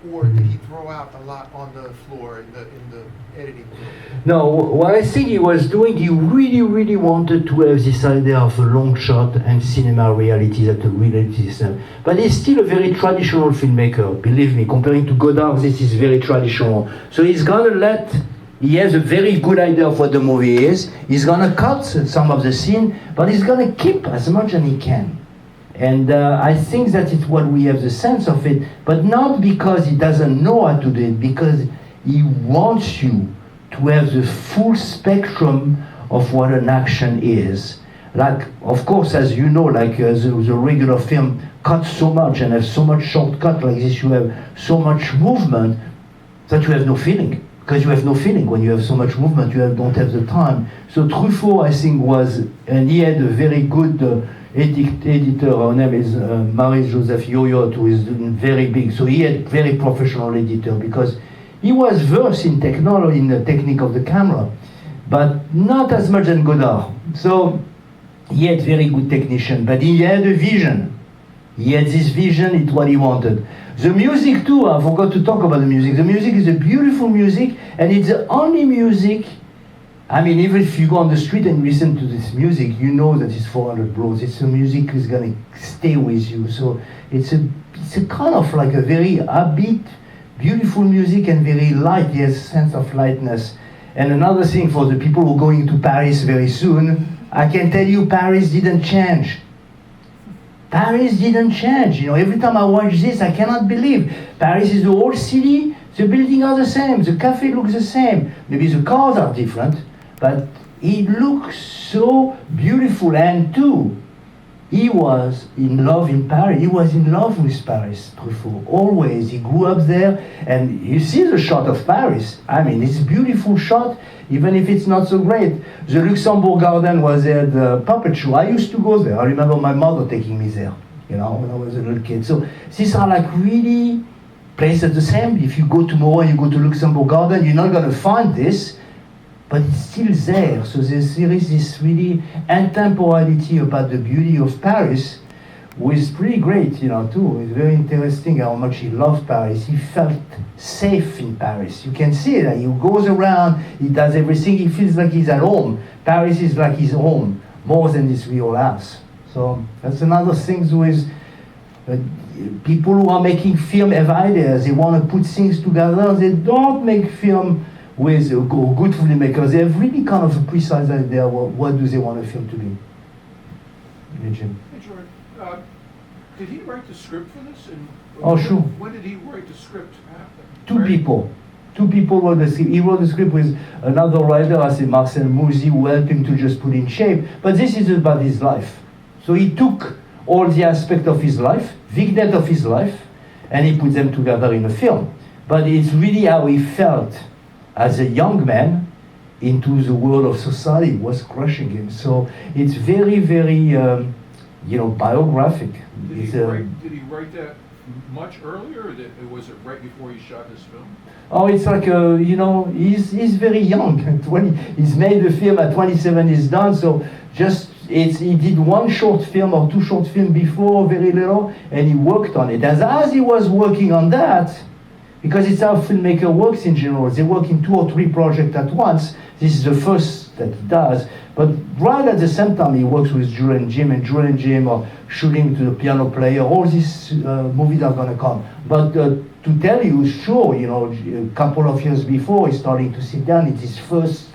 Speaker 5: or did he throw out a lot on the floor in the editing room?
Speaker 1: No, what I think he was doing, he really wanted to have this idea of a long shot and cinema reality, that a reality system. But he's still a very traditional filmmaker, believe me. Comparing to Godard, this is very traditional. So he's gonna he has a very good idea of what the movie is. He's gonna cut some of the scene, but he's gonna keep as much as he can. And I think that it's what we have the sense of it, but not because he doesn't know how to do it, because he wants you to have the full spectrum of what an action is. Like, of course, as you know, like the regular film cuts so much and has so much shortcut like this, you have so much movement that you have no feeling. Because you have no feeling when you have so much movement, you don't have the time. So Truffaut, I think, and he had a very good editor. Her name is Marie-Joseph Yoyot, who is very big. So he had very professional editor because he was versed in technology, in the technique of the camera, but not as much as Godard. So he had very good technician, but he had a vision. He had this vision, it's what he wanted. The music too, I forgot to talk about the music. The music is a beautiful music, and it's the only music, I mean, even if you go on the street and listen to this music, you know that it's 400 blows. It's a music that's gonna stay with you. So it's a kind of like a very upbeat, beautiful music and very light. He has a sense of lightness. And another thing for the people who are going to Paris very soon, I can tell you Paris didn't change. Paris didn't change. You know, every time I watch this, I cannot believe. Paris is the old city, the buildings are the same, the cafe looks the same. Maybe the cars are different, but it looks so beautiful. And too, he was in love in Paris. He was in love with Paris, Truffaut, always. He grew up there, and you see the shot of Paris. I mean, it's a beautiful shot, even if it's not so great. The Luxembourg Garden was there, the puppet show. I used to go there. I remember my mother taking me there, you know, when I was a little kid. So these are like really places the same. If you go tomorrow, you go to Luxembourg Garden, you're not going to find this, but it's still there. So there is this really intemporality about the beauty of Paris, which is pretty great, you know, too. It's very interesting how much he loved Paris. He felt safe in Paris. You can see that he goes around, he does everything, he feels like he's at home. Paris is like his home, more than his real house. So that's another thing with people who are making film have ideas. They want to put things together. They don't make film with good filmmakers. They have really kind of a precise idea what do they want a film to be. Jim.
Speaker 6: Hey, Gerard, did he write the script for this? And
Speaker 1: Oh, sure.
Speaker 6: When did he write the script?
Speaker 1: Two people wrote the script. He wrote the script with another writer, I say Marcel Mouzy, who helped him to just put in shape. But this is about his life. So he took all the aspects of his life, vignette of his life, and he put them together in a film. But it's really how he felt as a young man into the world of society. It was crushing him. So it's very, very, biographic.
Speaker 6: Did he write that much earlier, or was it right before he shot his film?
Speaker 1: Oh, it's like, he's very young. He's made the film at 27, he's done, so just he did one short film or two short films before, very little, and he worked on it. As he was working on that, because it's how a filmmaker works in general, they work in 2 or 3 projects at once. This is the first that he does, but right at the same time he works with Jules and Jim, and Jules and Jim are shooting to the piano player. All these movies are gonna come. But to tell you, sure, you know, a couple of years before, he's starting to sit down. It's his first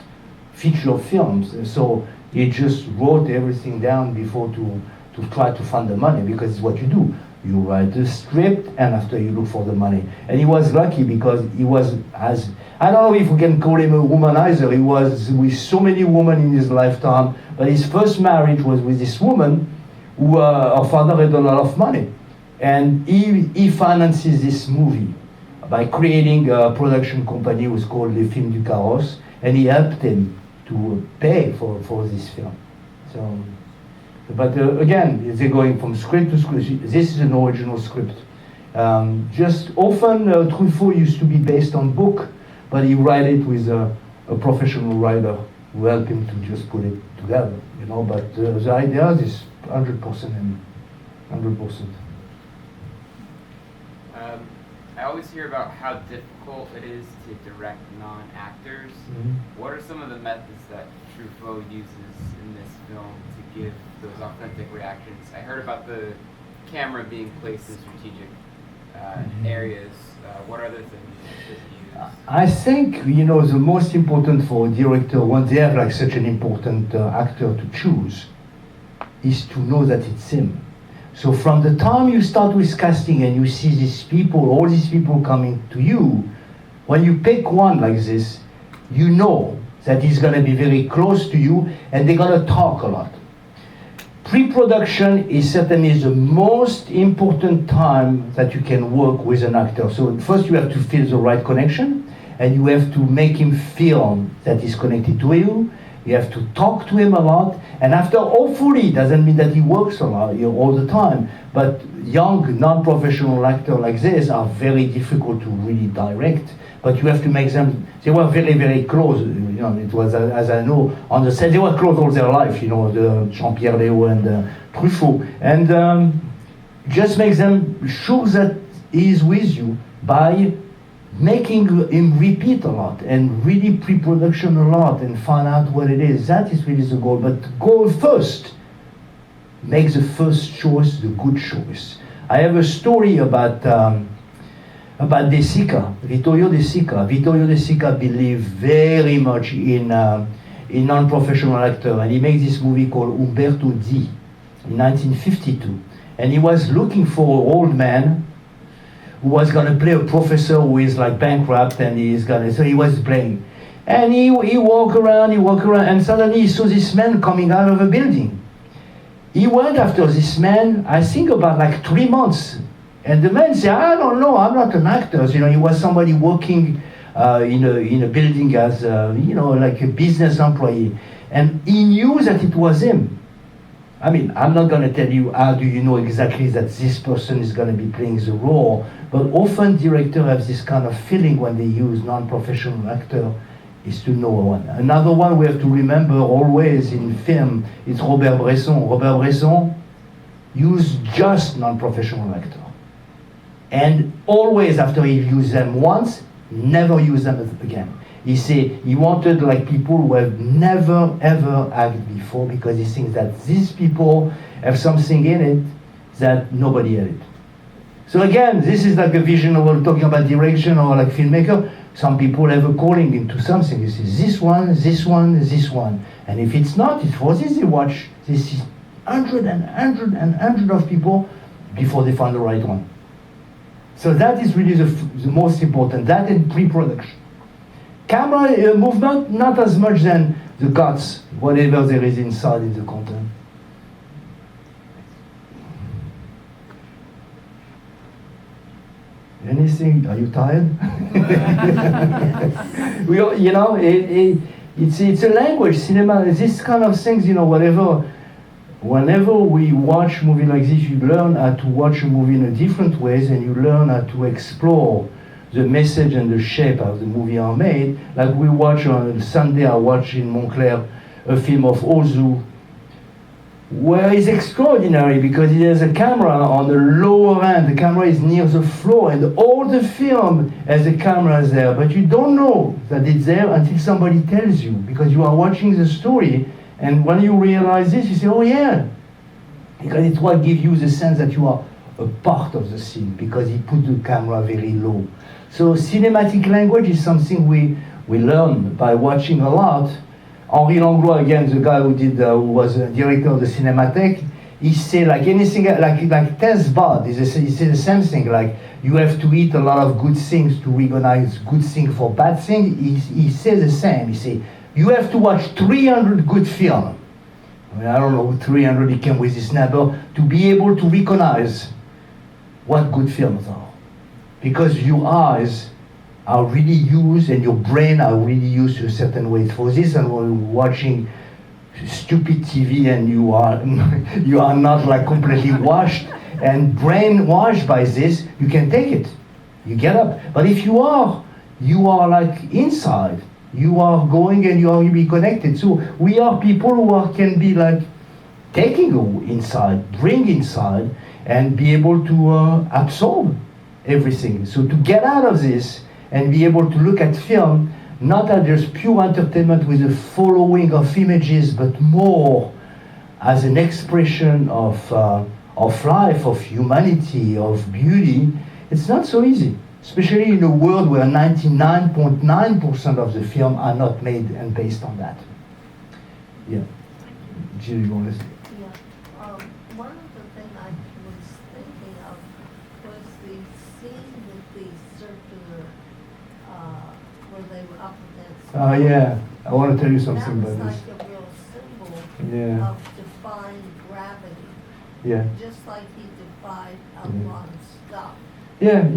Speaker 1: feature films, so he just wrote everything down before to try to find the money, because it's what you do. You write the script, and after you look for the money. And he was lucky because he was, as I don't know if we can call him a womanizer. He was with so many women in his lifetime, but his first marriage was with this woman who her father had a lot of money. And he finances this movie by creating a production company who was called Les Films du Carrosse, and he helped him to pay for this film. So, but again, they're going from script to script. This is an original script. Just often, Truffaut used to be based on book, but he write it with a professional writer who helped him to just put it together, you know. But the idea is 100% him, 100%.
Speaker 7: I always hear about how difficult it is to direct non-actors.
Speaker 1: Mm-hmm.
Speaker 7: What are some of the methods that Truffaut uses in this film to give those authentic reactions? I heard about the camera being placed in strategic areas. What other things that you use?
Speaker 1: I think, you know, the most important for a director, when they have like such an important actor to choose, is to know that it's him. So from the time you start with casting and you see these people, all these people coming to you, when you pick one like this, you know that he's going to be very close to you and they're going to talk a lot. Pre-production is certainly the most important time that you can work with an actor. So first you have to feel the right connection, and you have to make him feel that he's connected to you. You have to talk to him a lot, and after, hopefully, doesn't mean that he works a lot, you know, all the time, but young, non-professional actors like this are very difficult to really direct, but you have to make them, they were very, very close, you know, it was, as I know, on the set, they were close all their life, you know, the Jean-Pierre Léaud and Truffaut, and just make them sure that he is with you by making him repeat a lot and really pre-production a lot and find out what it is. That is really the goal. But the goal first, make the first choice the good choice. I have a story about De Sica, Vittorio De Sica. Vittorio De Sica believed very much in non-professional actor, and he made this movie called Umberto D in 1952. And he was looking for an old man who was going to play a professor who is like bankrupt, and so he was playing. And he walked around, and suddenly he saw this man coming out of a building. He went after this man, I think about like 3 months. And the man said, I don't know, I'm not an actor. You know, he was somebody working in a building as, you know, like a business employee. And he knew that it was him. I mean, I'm not going to tell you how do you know exactly that this person is going to be playing the role, but often directors have this kind of feeling when they use non-professional actor, is to know one. Another one we have to remember always in film is Robert Bresson. Robert Bresson used just non-professional actor. And always after he used them once, never use them again. He said he wanted like people who have never ever acted before, because he thinks that these people have something in it that nobody had it. So again, this is like a vision of we're talking about direction or like filmmaker. Some people have a calling into something. You see this one, this one, this one. And if it's not, it's for this they watch. This is hundred of people before they find the right one. So that is really the most important, that in pre-production. Camera movement, not as much than the cuts, whatever there is inside in the content. Anything? Are you tired? We all, you know, it's a language, cinema, this kind of things, you know, whatever. Whenever we watch a movie like this, you learn how to watch a movie in a different ways, and you learn how to explore the message and the shape of the movie are made. Like we watch on Sunday, I watch in Montclair a film of Ozu, where it's extraordinary because it has a camera on the lower end. The camera is near the floor, and all the film has a camera there, but you don't know that it's there until somebody tells you, because you are watching the story, and when you realize this, you say, oh yeah, because it's what gives you the sense that you are a part of the scene, because he put the camera very low. So cinematic language is something we learn by watching a lot. Henri Langlois, again, the guy who was a director of the Cinémathèque, he said like anything, like taste bud, he said the same thing, like you have to eat a lot of good things to recognize good thing for bad thing. He said the same, he said, you have to watch 300 good films. I mean, I don't know, 300 he came with this number, to be able to recognize what good films are. Because your eyes are really used and your brain are really used to a certain way for this, and when you're watching stupid TV and you are not like completely washed and brainwashed by this, you can take it. You get up. But if you are like inside, you are going and you are really connected. So we are people who can be like taking you inside, bring inside, and be able to absorb everything. So to get out of this and be able to look at film not as just pure entertainment with a following of images, but more as an expression of life, of humanity, of beauty, it's not so easy. Especially in a world where 99.9% of the film are not made and based on that. Yeah. Jill, you want to say?
Speaker 3: Yeah. One of the things I was thinking of was the scene with the circular, where they were up against.
Speaker 1: Yeah. I want to tell you something
Speaker 3: that
Speaker 1: about
Speaker 3: was
Speaker 1: this.
Speaker 3: like a real symbol
Speaker 1: Yeah.
Speaker 3: of defying gravity.
Speaker 1: Yeah.
Speaker 3: Just like he defied a lot of stuff.
Speaker 1: Yeah.
Speaker 3: So he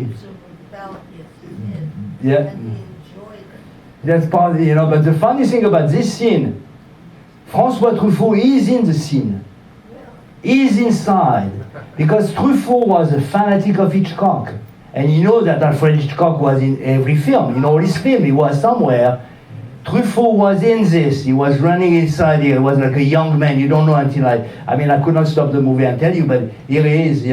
Speaker 3: was a rebellious kid.
Speaker 1: Yeah.
Speaker 3: And he enjoyed it.
Speaker 1: That's part, but the funny thing about this scene, François Truffaut is in the scene. He's inside. Because Truffaut was a fanatic of Hitchcock. And you know that Alfred Hitchcock was in every film. In all his films, he was somewhere. Truffaut was in this. He was running inside here. He was like a young man. You don't know until I could not stop the movie and tell you, but here he is,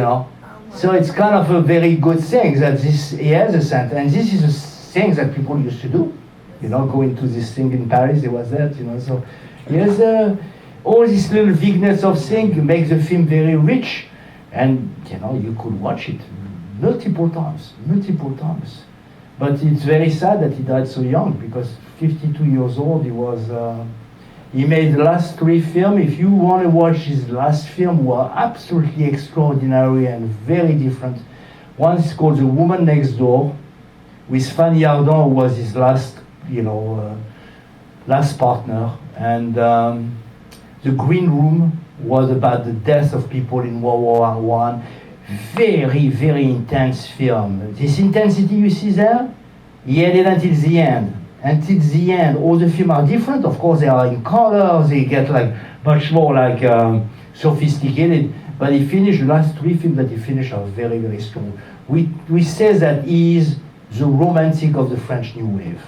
Speaker 1: So it's kind of a very good thing that he has a sense. And this is a thing that people used to do. Going to this thing in Paris, there was that, So he has all this little vagueness of thing makes the film very rich. And, you could watch it multiple times. But it's very sad that he died so young, because 52 years old, he made the last 3 films. If you want to watch his last film, were absolutely extraordinary and very different. One is called The Woman Next Door, with Fanny Ardant, who was his last, last partner. And The Green Room was about the death of people in World War I. Very, very intense film. This intensity you see there, he had it until the end. Until the end, all the films are different. Of course, they are in color. They get much more sophisticated. But he finished, the last 3 films that he finished are very, very strong. We say that he is the romantic of the French New Wave.